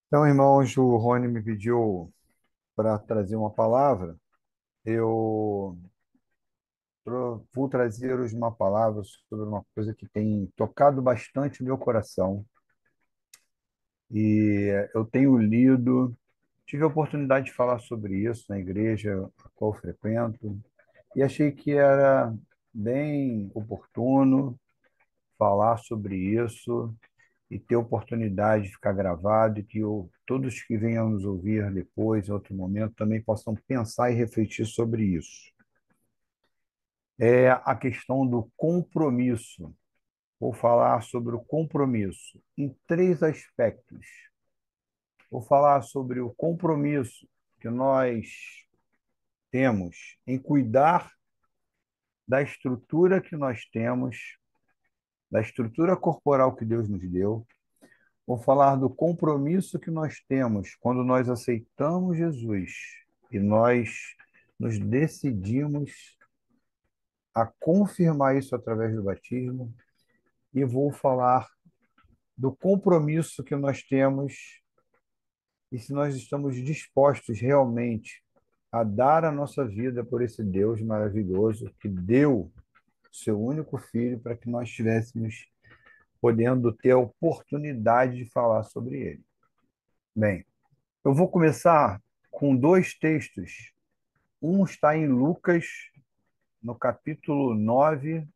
Então, irmãos, o Rony me pediu para trazer uma palavra. Eu vou trazer hoje uma palavra sobre uma coisa que tem tocado bastante o meu coração. E eu tenho lido, tive a oportunidade de falar sobre isso na igreja a qual eu frequento, e achei que era bem oportuno falar sobre isso e ter oportunidade de ficar gravado e que todos que venham nos ouvir depois, em outro momento, também possam pensar e refletir sobre isso. É a questão do compromisso. Vou falar sobre o compromisso em três aspectos. Vou falar sobre o compromisso que nós temos em cuidar da estrutura que nós temos, da estrutura corporal que Deus nos deu. Vou falar do compromisso que nós temos quando nós aceitamos Jesus e nós nos decidimos a confirmar isso através do batismo. E vou falar do compromisso que nós temos e se nós estamos dispostos realmente a dar a nossa vida por esse Deus maravilhoso que deu seu único filho para que nós estivéssemos podendo ter a oportunidade de falar sobre ele. Bem, eu vou começar com dois textos. Um está em Lucas, no capítulo 9,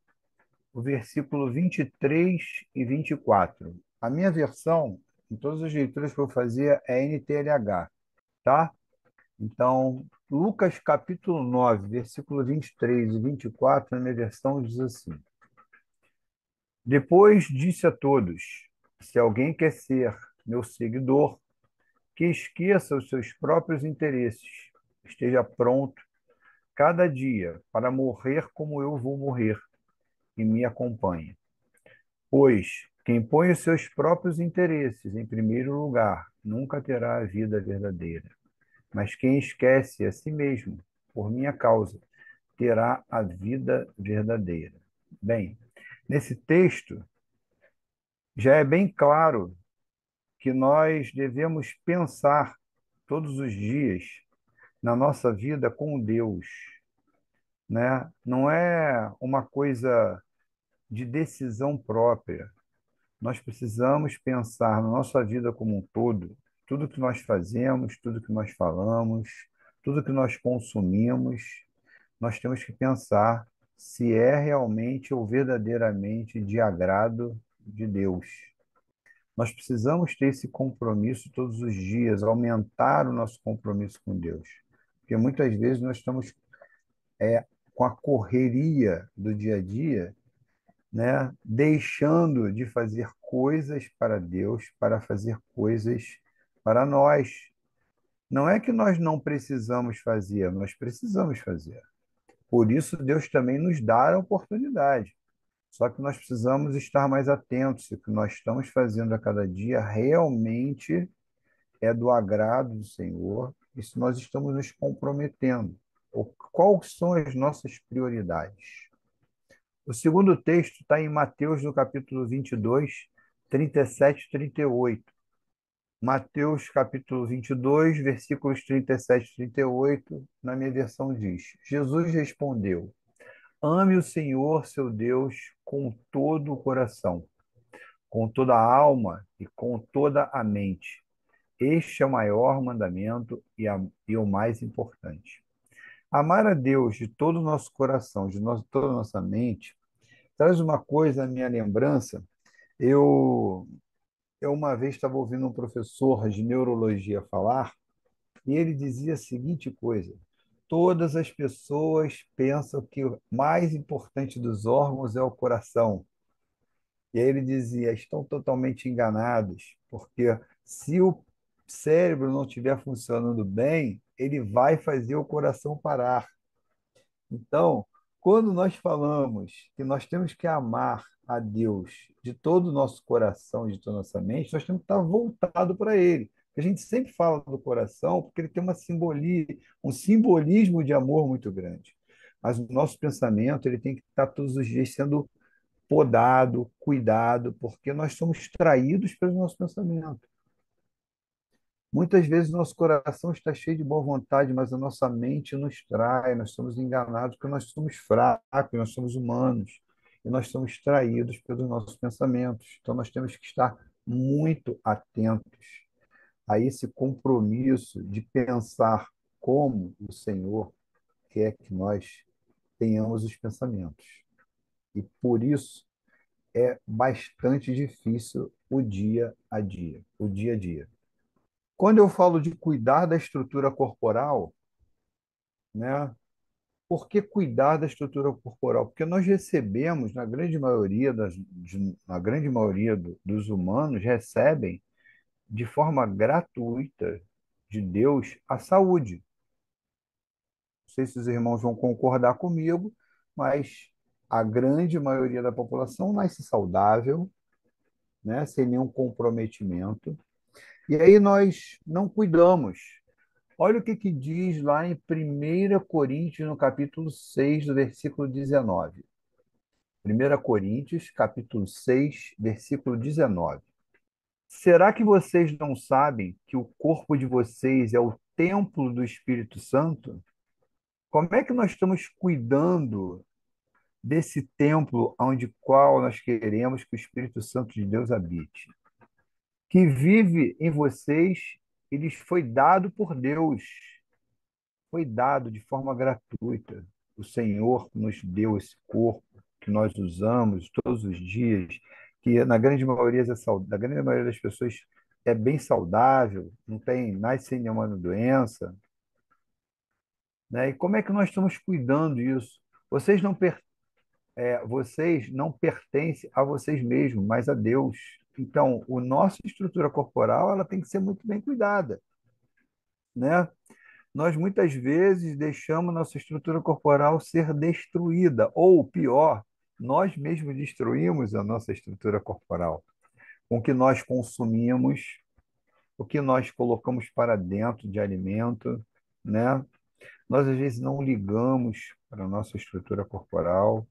o versículo 23 e 24. A minha versão, em todas as leituras que eu fazia, é NTLH, tá? Então, Lucas capítulo 9, versículo 23 e 24, na minha versão, diz assim: Depois disse a todos: Se alguém quer ser meu seguidor, que esqueça os seus próprios interesses, esteja pronto cada dia para morrer como eu vou morrer e me acompanhe. Pois quem põe os seus próprios interesses em primeiro lugar nunca terá a vida verdadeira. Mas quem esquece a si mesmo, por minha causa, terá a vida verdadeira. Bem, nesse texto já é bem claro que nós devemos pensar todos os dias na nossa vida com Deus, né? Não é uma coisa de decisão própria. Nós precisamos pensar na nossa vida como um todo, tudo que nós fazemos, tudo que nós falamos, tudo que nós consumimos, nós temos que pensar se é realmente ou verdadeiramente de agrado de Deus. Nós precisamos ter esse compromisso todos os dias, aumentar o nosso compromisso com Deus. Porque muitas vezes nós estamos com a correria do dia a dia, né, deixando de fazer coisas para Deus, para fazer coisas para nós. Não é que nós não precisamos fazer, nós precisamos fazer. Por isso, Deus também nos dá a oportunidade. Só que nós precisamos estar mais atentos se o que nós estamos fazendo a cada dia realmente é do agrado do Senhor e se nós estamos nos comprometendo. Ou quais são as nossas prioridades? O segundo texto está em Mateus, no capítulo 22, 37 e 38. Mateus, capítulo 22, versículos 37 e 38, na minha versão diz: Jesus respondeu: Ame o Senhor, seu Deus, com todo o coração, com toda a alma e com toda a mente. Este é o maior mandamento e o mais importante. Amar a Deus de todo o nosso coração, toda a nossa mente, traz uma coisa à minha lembrança. Eu, eu uma vez estava ouvindo um professor de neurologia falar, e ele dizia a seguinte coisa: todas as pessoas pensam que o mais importante dos órgãos é o coração. E aí ele dizia: estão totalmente enganados, porque se o cérebro não estiver funcionando bem, ele vai fazer o coração parar. Então, quando nós falamos que nós temos que amar a Deus de todo o nosso coração, de toda a nossa mente, nós temos que estar voltado para Ele. A gente sempre fala do coração porque ele tem um simbolismo de amor muito grande. Mas o nosso pensamento ele tem que estar todos os dias sendo podado, cuidado, porque nós somos traídos pelo nosso pensamento. Muitas vezes nosso coração está cheio de boa vontade, mas a nossa mente nos trai, nós somos enganados porque nós somos fracos, nós somos humanos e nós somos traídos pelos nossos pensamentos. Então nós temos que estar muito atentos a esse compromisso de pensar como o Senhor quer que nós tenhamos os pensamentos. E por isso é bastante difícil o dia a dia, o dia a dia. Quando eu falo de cuidar da estrutura corporal, né? Por que cuidar da estrutura corporal? Porque nós recebemos, na grande maioria na grande maioria dos humanos, recebem de forma gratuita de Deus a saúde. Não sei se os irmãos vão concordar comigo, mas a grande maioria da população nasce saudável, né? Sem nenhum comprometimento. E aí nós não cuidamos. Olha o que diz lá em 1 Coríntios, no capítulo 6 do versículo 19. 1 Coríntios, capítulo 6, versículo 19. Será que vocês não sabem que o corpo de vocês é o templo do Espírito Santo? Como é que nós estamos cuidando desse templo onde qual nós queremos que o Espírito Santo de Deus habite? Que vive em vocês, ele foi dado por Deus. Foi dado de forma gratuita. O Senhor nos deu esse corpo que nós usamos todos os dias, que na grande maioria das pessoas é bem saudável, não tem, nasce sem nenhuma doença, né? E como é que nós estamos cuidando disso? Vocês não, vocês não pertencem a vocês mesmos, mas a Deus. Então, a nossa estrutura corporal ela tem que ser muito bem cuidada, né? Nós muitas vezes deixamos nossa estrutura corporal ser destruída, ou pior, nós mesmos destruímos a nossa estrutura corporal. Com o que nós consumimos, o que nós colocamos para dentro de alimento, né? Nós às vezes não ligamos para a nossa estrutura corporal,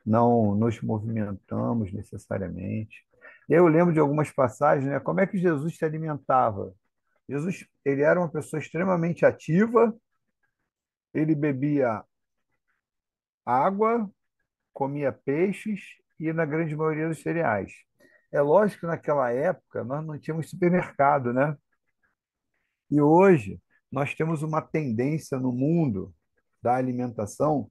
não nos movimentamos necessariamente. Eu lembro de algumas passagens, né? Como é que Jesus se alimentava? Jesus, ele era uma pessoa extremamente ativa, ele bebia água, comia peixes e, na grande maioria, dos cereais. É lógico que naquela época nós não tínhamos supermercado, né? E hoje nós temos uma tendência no mundo da alimentação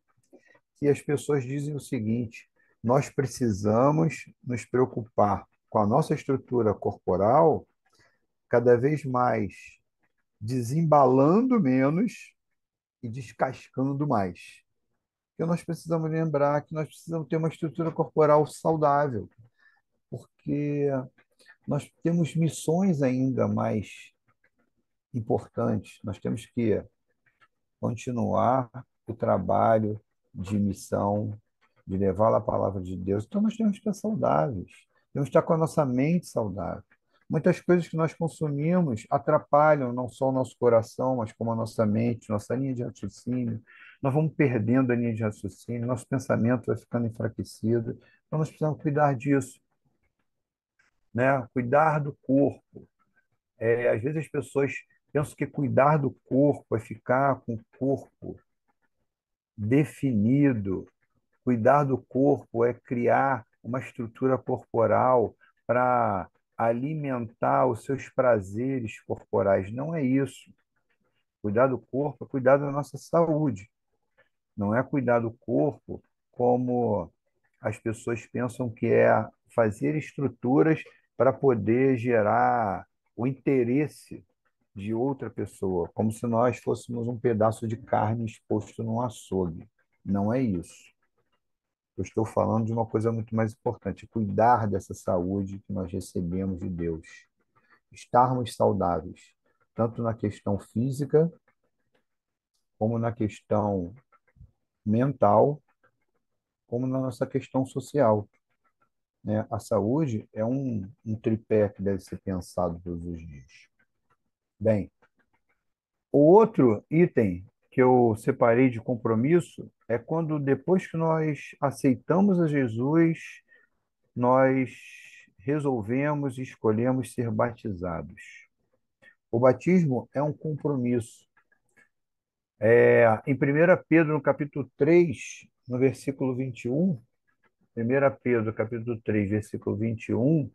que as pessoas dizem o seguinte: nós precisamos nos preocupar com a nossa estrutura corporal cada vez mais desembalando menos e descascando mais. Porque nós precisamos lembrar que nós precisamos ter uma estrutura corporal saudável, porque nós temos missões ainda mais importantes. Nós temos que continuar o trabalho de missão, de levar a palavra de Deus. Então, nós temos que estar saudáveis, temos que estar com a nossa mente saudável. Muitas coisas que nós consumimos atrapalham não só o nosso coração, mas como a nossa mente, nossa linha de raciocínio. Nós vamos perdendo a linha de raciocínio, nosso pensamento vai ficando enfraquecido. Então, nós precisamos cuidar disso, né? Cuidar do corpo. Às vezes as pessoas pensam que cuidar do corpo é ficar com o corpo definido. Cuidar do corpo é criar uma estrutura corporal para alimentar os seus prazeres corporais. Não é isso. Cuidar do corpo é cuidar da nossa saúde. Não é cuidar do corpo como as pessoas pensam que é fazer estruturas para poder gerar o interesse de outra pessoa, como se nós fôssemos um pedaço de carne exposto num açougue. Não é isso. Eu estou falando de uma coisa muito mais importante, cuidar dessa saúde que nós recebemos de Deus. Estarmos saudáveis, tanto na questão física, como na questão mental, como na nossa questão social, né? A saúde é um tripé que deve ser pensado todos os dias. Bem, o outro item que eu separei de compromisso é quando, depois que nós aceitamos a Jesus, nós resolvemos e escolhemos ser batizados. O batismo é um compromisso. Em 1 Pedro, no capítulo 3, no versículo 21, 1 Pedro, capítulo 3, versículo 21,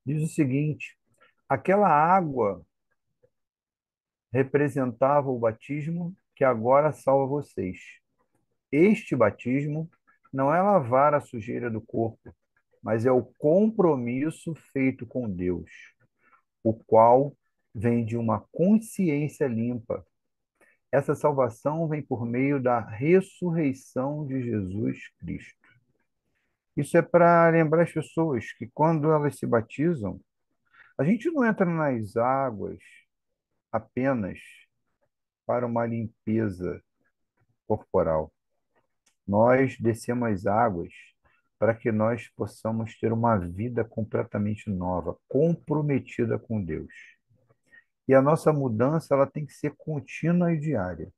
diz o seguinte: aquela água representava o batismo que agora salva vocês. Este batismo não é lavar a sujeira do corpo, mas é o compromisso feito com Deus, o qual vem de uma consciência limpa. Essa salvação vem por meio da ressurreição de Jesus Cristo. Isso é para lembrar as pessoas que quando elas se batizam, a gente não entra nas águas apenas para uma limpeza corporal. Nós descemos as águas para que nós possamos ter uma vida completamente nova, comprometida com Deus. E a nossa mudança ela tem que ser contínua e diária.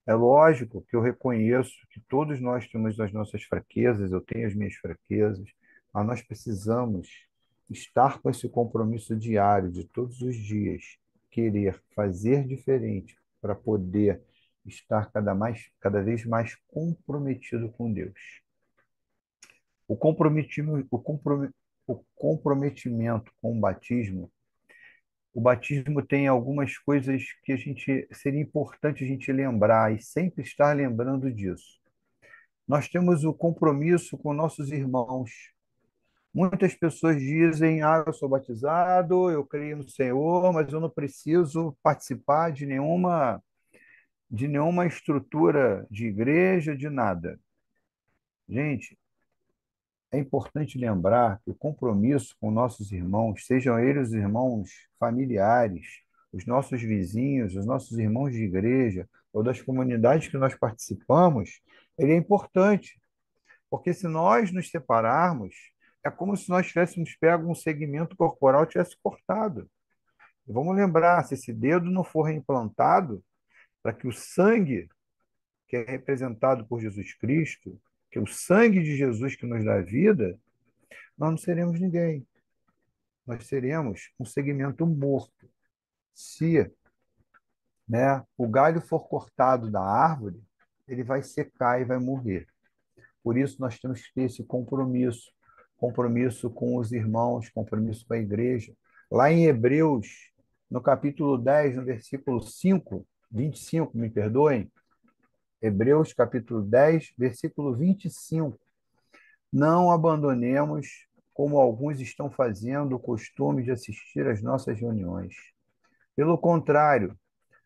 É lógico que eu reconheço que todos nós temos as nossas fraquezas, eu tenho as minhas fraquezas, mas nós precisamos estar com esse compromisso diário, de todos os dias, querer fazer diferente para poder estar cada vez mais comprometido com Deus. O comprometimento com o batismo tem algumas coisas que seria importante a gente lembrar e sempre estar lembrando disso. Nós temos o compromisso com nossos irmãos. Muitas pessoas dizem: ah, eu sou batizado, eu creio no Senhor, mas eu não preciso participar de nenhuma estrutura de igreja, de nada. Gente, é importante lembrar que o compromisso com nossos irmãos, sejam eles os irmãos familiares, os nossos vizinhos, os nossos irmãos de igreja ou das comunidades que nós participamos, ele é importante, porque se nós nos separarmos, é como se nós tivéssemos pego um segmento corporal e tivesse cortado. E vamos lembrar, se esse dedo não for reimplantado, para que o sangue, que é representado por Jesus Cristo, que é o sangue de Jesus que nos dá vida, nós não seremos ninguém. Nós seremos um segmento morto. Se, né, o galho for cortado da árvore, ele vai secar e vai morrer. Por isso nós temos que ter esse compromisso, compromisso com os irmãos, compromisso com a igreja. Lá em Hebreus, no capítulo 10, no versículo 25, me perdoem, Hebreus capítulo 10, versículo 25. Não abandonemos, como alguns estão fazendo, o costume de assistir às nossas reuniões. Pelo contrário,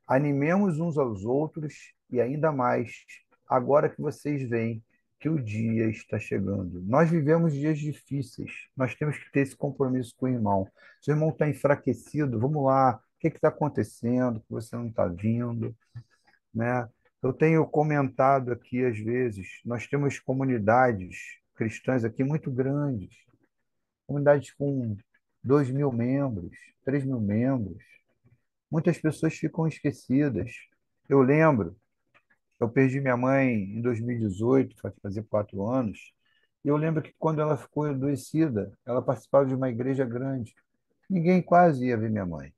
animemos uns aos outros e ainda mais, agora que vocês veem que o dia está chegando. Nós vivemos dias difíceis, nós temos que ter esse compromisso com o irmão. Se o irmão está enfraquecido, vamos lá, o que está acontecendo, que você não está vindo, né? Eu tenho comentado aqui às vezes, nós temos comunidades cristãs aqui muito grandes, comunidades com 2.000 membros, 3.000 membros. Muitas pessoas ficam esquecidas. Eu lembro, eu perdi minha mãe em 2018, vai fazer 4 anos, e eu lembro que quando ela ficou adoecida, ela participava de uma igreja grande. Ninguém quase ia ver minha mãe,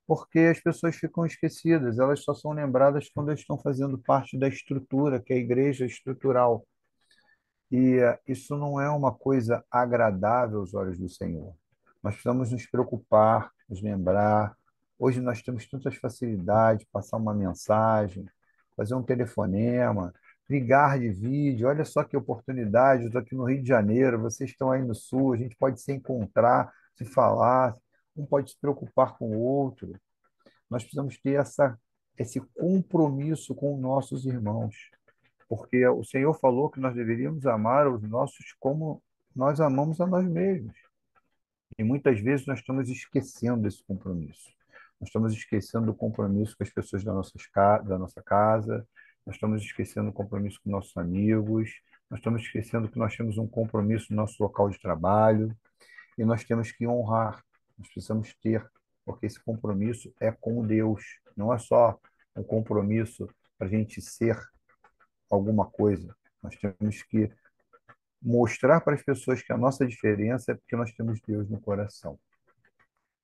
porque as pessoas ficam esquecidas, elas só são lembradas quando estão fazendo parte da estrutura, que é a igreja estrutural. E isso não é uma coisa agradável aos olhos do Senhor. Nós precisamos nos preocupar, nos lembrar. Hoje nós temos tantas facilidades, passar uma mensagem, fazer um telefonema, ligar de vídeo. Olha só que oportunidade, eu estou aqui no Rio de Janeiro, vocês estão aí no Sul, a gente pode se encontrar, se falar, um pode se preocupar com o outro. Nós precisamos ter esse compromisso com nossos irmãos, porque o Senhor falou que nós deveríamos amar os nossos como nós amamos a nós mesmos. E muitas vezes nós estamos esquecendo desse compromisso. Nós estamos esquecendo do compromisso com as pessoas da nossa casa, nós estamos esquecendo o compromisso com nossos amigos, nós estamos esquecendo que nós temos um compromisso no nosso local de trabalho e nós temos que honrar, nós precisamos ter, porque esse compromisso é com Deus, não é só um compromisso para a gente ser alguma coisa. Nós temos que mostrar para as pessoas que a nossa diferença é porque nós temos Deus no coração.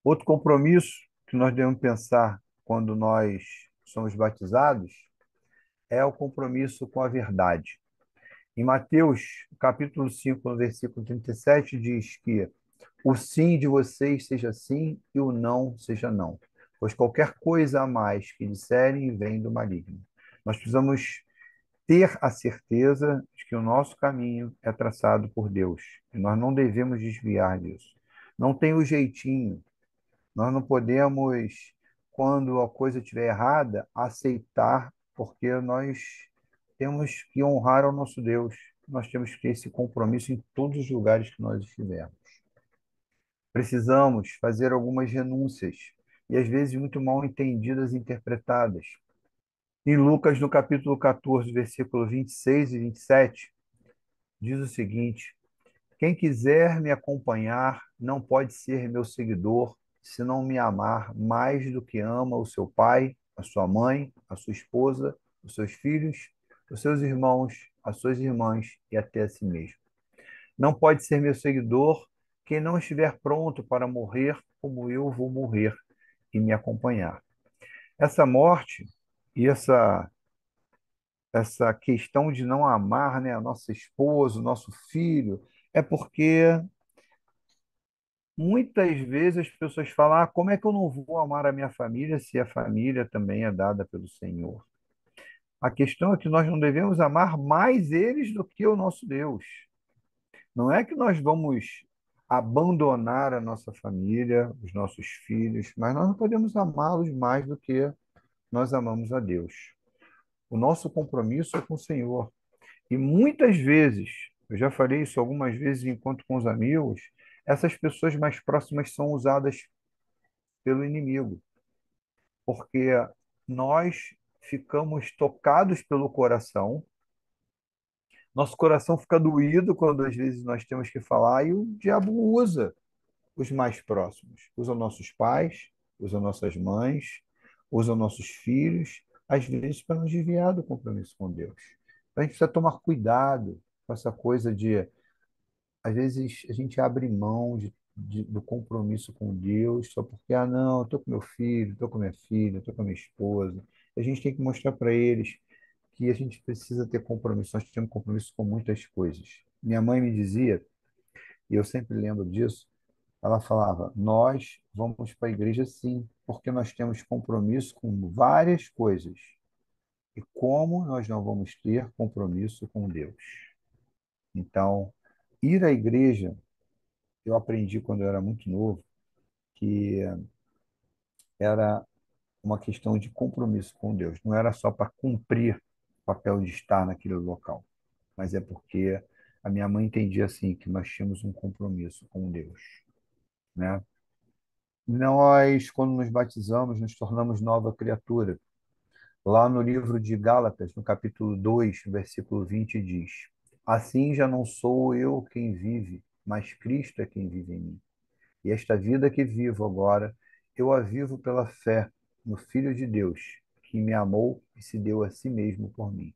Outro compromisso que nós devemos pensar quando nós somos batizados é o compromisso com a verdade. Em Mateus, capítulo 5, no versículo 37, diz que o sim de vocês seja sim e o não seja não. Pois qualquer coisa a mais que disserem vem do maligno. Nós precisamos ter a certeza de que o nosso caminho é traçado por Deus. E nós não devemos desviar disso. Não tem o jeitinho. Nós não podemos, quando a coisa estiver errada, aceitar, porque nós temos que honrar ao nosso Deus. Nós temos que ter esse compromisso em todos os lugares que nós estivermos. Precisamos fazer algumas renúncias, e às vezes muito mal entendidas e interpretadas. Em Lucas, no capítulo 14, versículo 26 e 27, diz o seguinte: quem quiser me acompanhar não pode ser meu seguidor se não me amar mais do que ama o seu pai, a sua mãe, a sua esposa, os seus filhos, os seus irmãos, as suas irmãs e até a si mesmo. Não pode ser meu seguidor quem não estiver pronto para morrer como eu vou morrer e me acompanhar. Essa morte e essa questão de não amar, né, a nossa esposa, o nosso filho, é porque muitas vezes as pessoas falam: como é que eu não vou amar a minha família se a família também é dada pelo Senhor? A questão é que nós não devemos amar mais eles do que o nosso Deus. Não é que nós vamos abandonar a nossa família, os nossos filhos, mas nós não podemos amá-los mais do que nós amamos a Deus. O nosso compromisso é com o Senhor. E muitas vezes, eu já falei isso algumas vezes enquanto com os amigos, essas pessoas mais próximas são usadas pelo inimigo, porque nós ficamos tocados pelo coração, nosso coração fica doído quando às vezes nós temos que falar, e o diabo usa os mais próximos, usa nossos pais, usa nossas mães, usa nossos filhos, às vezes para nos desviar do compromisso com Deus. Então a gente precisa tomar cuidado com essa coisa de às vezes a gente abre mão do compromisso com Deus só porque, não, eu estou com meu filho, estou com minha filha, estou com minha esposa. A gente tem que mostrar para eles que a gente precisa ter compromisso. Nós temos compromisso com muitas coisas. Minha mãe me dizia, e eu sempre lembro disso, ela falava: nós vamos para a igreja sim, porque nós temos compromisso com várias coisas. E como nós não vamos ter compromisso com Deus? Então, ir à igreja, eu aprendi quando eu era muito novo, que era uma questão de compromisso com Deus. Não era só para cumprir o papel de estar naquele local, mas é porque a minha mãe entendia assim que nós tínhamos um compromisso com Deus, né? Nós, quando nos batizamos, nos tornamos nova criatura. Lá no livro de Gálatas, no capítulo 2, versículo 20, diz: assim já não sou eu quem vive, mas Cristo é quem vive em mim. E esta vida que vivo agora, eu a vivo pela fé no Filho de Deus, que me amou e se deu a si mesmo por mim.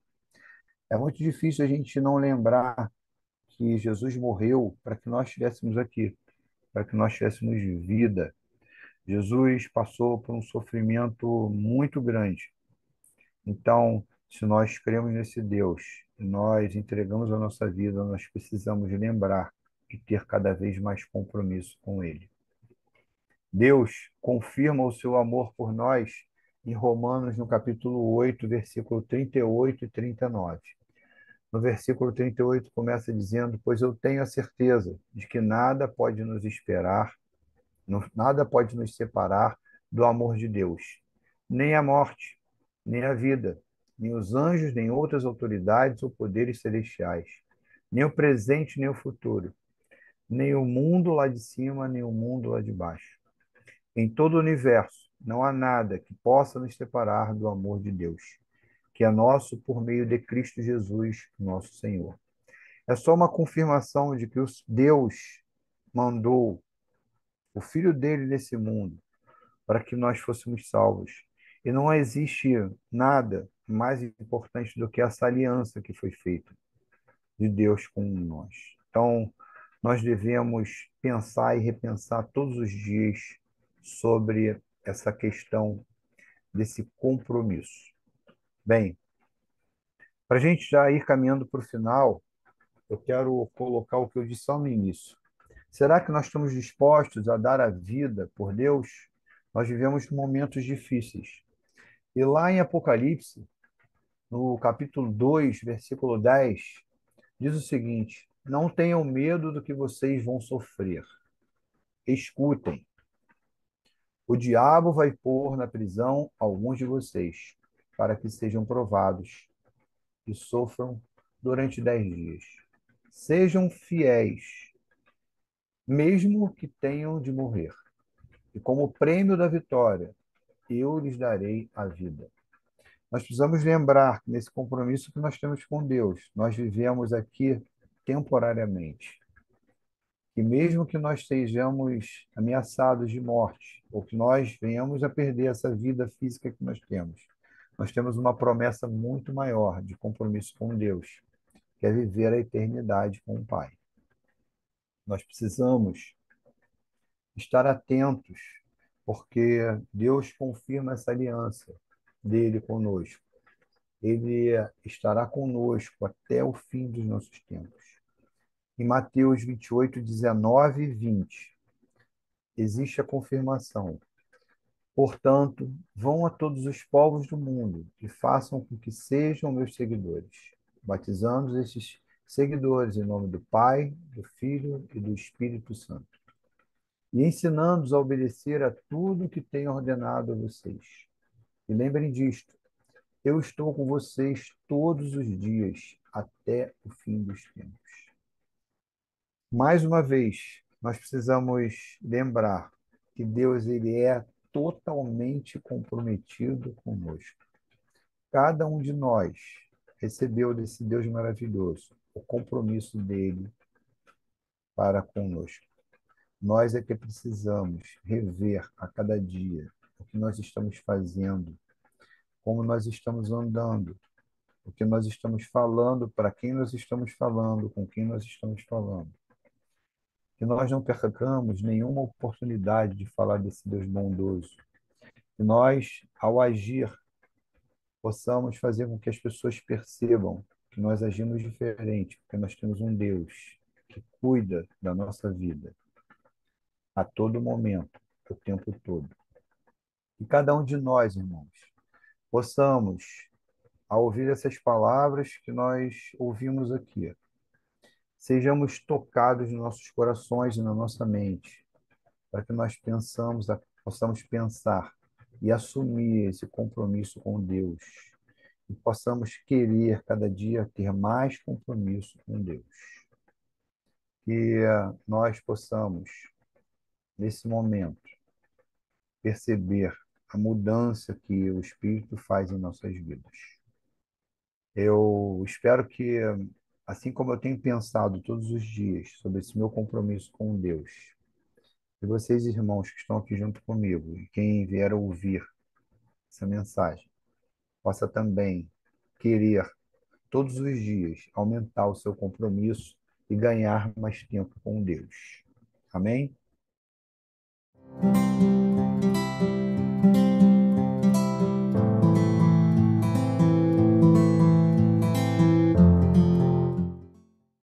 É muito difícil a gente não lembrar que Jesus morreu para que nós estivéssemos aqui, para que nós tivéssemos vida. Jesus passou por um sofrimento muito grande. Então, se nós cremos nesse Deus e nós entregamos a nossa vida, nós precisamos lembrar e ter cada vez mais compromisso com Ele. Deus confirma o seu amor por nós em Romanos, no capítulo 8, versículo 38 e 39. No versículo 38 começa dizendo: pois eu tenho a certeza de que nada pode nos esperar, nada pode nos separar do amor de Deus, nem a morte, nem a vida, nem os anjos, nem outras autoridades ou poderes celestiais, nem o presente, nem o futuro, nem o mundo lá de cima, nem o mundo lá de baixo. Em todo o universo, não há nada que possa nos separar do amor de Deus, que é nosso por meio de Cristo Jesus, nosso Senhor. É só uma confirmação de que Deus mandou o Filho dele nesse mundo para que nós fôssemos salvos. E não existe nada mais importante do que essa aliança que foi feita de Deus com nós. Então, nós devemos pensar e repensar todos os dias sobre essa questão desse compromisso. Bem, para a gente já ir caminhando para o final, eu quero colocar o que eu disse só no início. Será que nós estamos dispostos a dar a vida por Deus? Nós vivemos momentos difíceis. E lá em Apocalipse, no capítulo 2, versículo 10, diz o seguinte: Não tenham medo do que vocês vão sofrer. Escutem. O diabo vai pôr na prisão alguns de vocês, para que sejam provados e sofram durante 10 dias. Sejam fiéis, mesmo que tenham de morrer. E como prêmio da vitória, eu lhes darei a vida. Nós precisamos lembrar que nesse compromisso que nós temos com Deus, nós vivemos aqui temporariamente. E mesmo que nós sejamos ameaçados de morte, ou que nós venhamos a perder essa vida física que nós temos uma promessa muito maior de compromisso com Deus, que é viver a eternidade com o Pai. Nós precisamos estar atentos, porque Deus confirma essa aliança dele conosco. Ele estará conosco até o fim dos nossos tempos. Em Mateus 28, 19 e 20, existe a confirmação. Portanto, vão a todos os povos do mundo e façam com que sejam meus seguidores, batizando esses seguidores em nome do Pai, do Filho e do Espírito Santo, e ensinando-os a obedecer a tudo que tenho ordenado a vocês. E lembrem disto, eu estou com vocês todos os dias até o fim dos tempos. Mais uma vez, nós precisamos lembrar que Deus ele é totalmente comprometido conosco. Cada um de nós recebeu desse Deus maravilhoso o compromisso dele para conosco. Nós é que precisamos rever a cada dia o que nós estamos fazendo, como nós estamos andando, o que nós estamos falando, para quem nós estamos falando, com quem nós estamos falando. Que nós não percamos nenhuma oportunidade de falar desse Deus bondoso. Que nós, ao agir, possamos fazer com que as pessoas percebam que nós agimos diferente, porque nós temos um Deus que cuida da nossa vida a todo momento, o tempo todo. E cada um de nós, irmãos, possamos, ao ouvir essas palavras que nós ouvimos aqui, sejamos tocados nos nossos corações e na nossa mente, para que nós possamos pensar e assumir esse compromisso com Deus e possamos querer cada dia ter mais compromisso com Deus. Que nós possamos, nesse momento, perceber a mudança que o Espírito faz em nossas vidas. Eu espero que, assim como eu tenho pensado todos os dias sobre esse meu compromisso com Deus, e vocês, irmãos, que estão aqui junto comigo, e quem vier a ouvir essa mensagem, possa também querer, todos os dias, aumentar o seu compromisso e ganhar mais tempo com Deus. Amém?